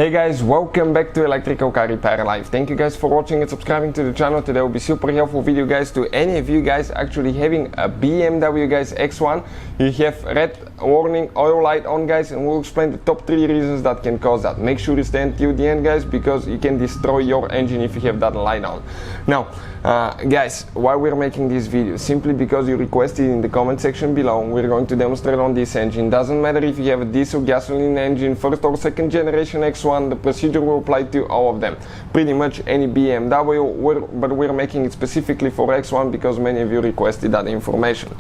Hey guys, welcome back to Electrical Car Repair Live. Thank you guys for watching and subscribing to the channel. Today will be super helpful video guys to any of you guys actually having a BMW guys X1. You have red warning oil light on guys, and we'll explain the top 3 reasons that can cause that. Make sure you stay until the end guys, because you can destroy your engine if you have that light on. Now guys, why we're making this video? Simply because you requested in the comment section below. We're going to demonstrate on this engine. Doesn't matter if you have a diesel gasoline engine, first or second generation X1, the procedure will apply to all of them. Pretty much any BMW, but we're making it specifically for X1 because many of you requested that information.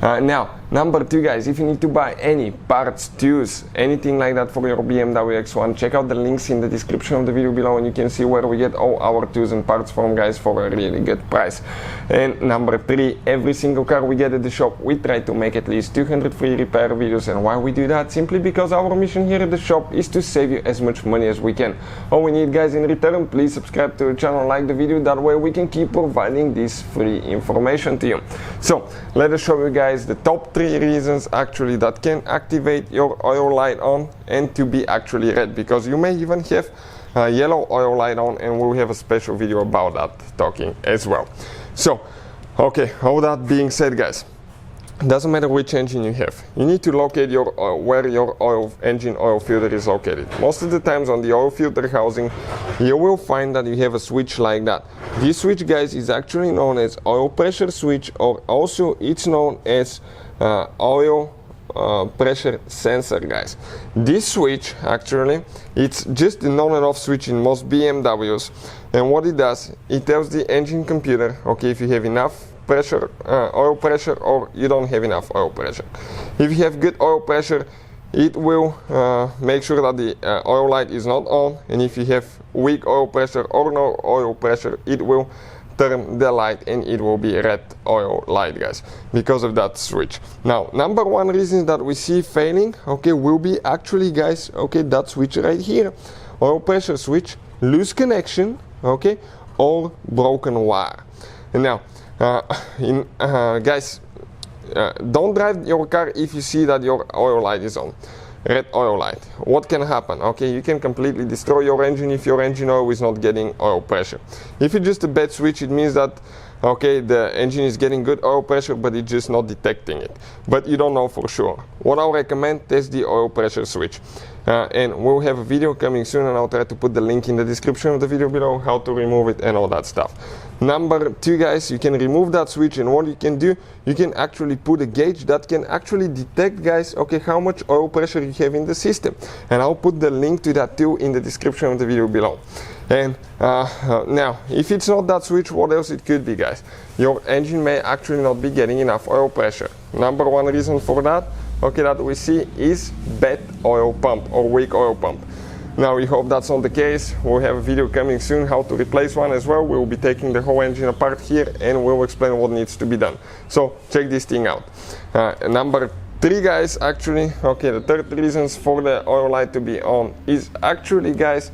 Now, number 2 guys, if you need to buy any parts, tools, anything like that for your BMW X1, check out the links in the description of the video below and you can see where we get all our tools and parts from guys for a really good price. And number 3, every single car we get at the shop, we try to make at least 200 free repair videos. And why we do that? Simply because our mission here at the shop is to save you as much money as we can. All we need guys in return, please subscribe to the channel, like the video, that way we can keep providing this free information to you. So let us show you guys the top 3 reasons actually that can activate your oil light on and to be actually red, because you may even have a yellow oil light on, and we'll have a special video about that talking as well. So okay, all that being said guys, doesn't matter which engine you have, you need to locate your where your engine oil filter is located. Most of the times on the oil filter housing you will find that you have a switch like that. This switch guys is actually known as oil pressure switch, or also it's known as oil pressure sensor guys. This switch actually, it's just the on and off switch in most BMWs, and what it does, it tells the engine computer, okay, if you have enough pressure, oil pressure, or you don't have enough oil pressure. If you have good oil pressure, it will make sure that the oil light is not on, and if you have weak oil pressure or no oil pressure, it will turn the light and it will be red oil light guys, because of that switch. Now number 1 reason that we see failing, okay, will be actually guys, okay, that switch right here, oil pressure switch, loose connection, okay, or broken wire. And now guys, don't drive your car if you see that your oil light is on, red oil light. What can happen? Okay, you can completely destroy your engine if your engine oil is not getting oil pressure. If it's just a bad switch, it means that okay, the engine is getting good oil pressure, but it's just not detecting it, but you don't know for sure. What I'll recommend, test the oil pressure switch, and we'll have a video coming soon, and I'll try to put the link in the description of the video below how to remove it and all that stuff. Number 2 guys, you can remove that switch, and what you can do, you can actually put a gauge that can actually detect guys, okay, how much oil pressure you have in the system, and I'll put the link to that too in the description of the video below. And now if it's not that switch, what else it could be guys? Your engine may actually not be getting enough oil pressure. Number 1 reason for that, okay, that we see is bad oil pump or weak oil pump. Now we hope that's not the case. We'll have a video coming soon how to replace one as well. We'll be taking the whole engine apart here and we'll explain what needs to be done. So check this thing out. Number 3 guys, actually, okay, the 3rd reasons for the oil light to be on is actually guys,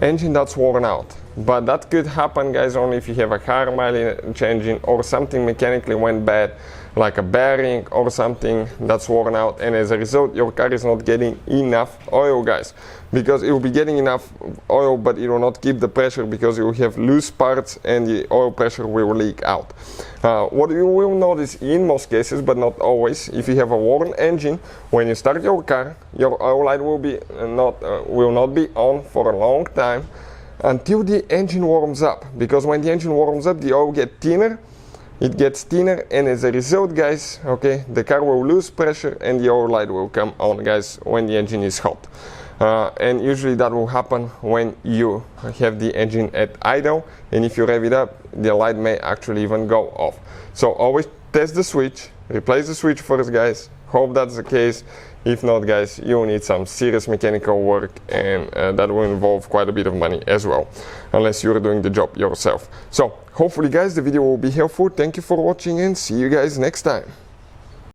engine that's worn out. But that could happen guys only if you have a higher mileage engine or something mechanically went bad, like a bearing or something that's worn out, and as a result your car is not getting enough oil guys, because it will be getting enough oil but it will not keep the pressure, because you will have loose parts and the oil pressure will leak out. What you will notice in most cases, but not always, if you have a worn engine, when you start your car, your oil light will not be on for a long time until the engine warms up, because when the engine warms up the oil gets thinner. It gets thinner, and as a result guys, okay, the car will lose pressure and the oil light will come on guys when the engine is hot. And usually that will happen when you have the engine at idle, and if you rev it up, the light may actually even go off. So always test the switch, replace the switch first guys, hope that's the case. If not guys, you will need some serious mechanical work, and that will involve quite a bit of money as well, unless you're doing the job yourself. So hopefully guys the video will be helpful. Thank you for watching and see you guys next time.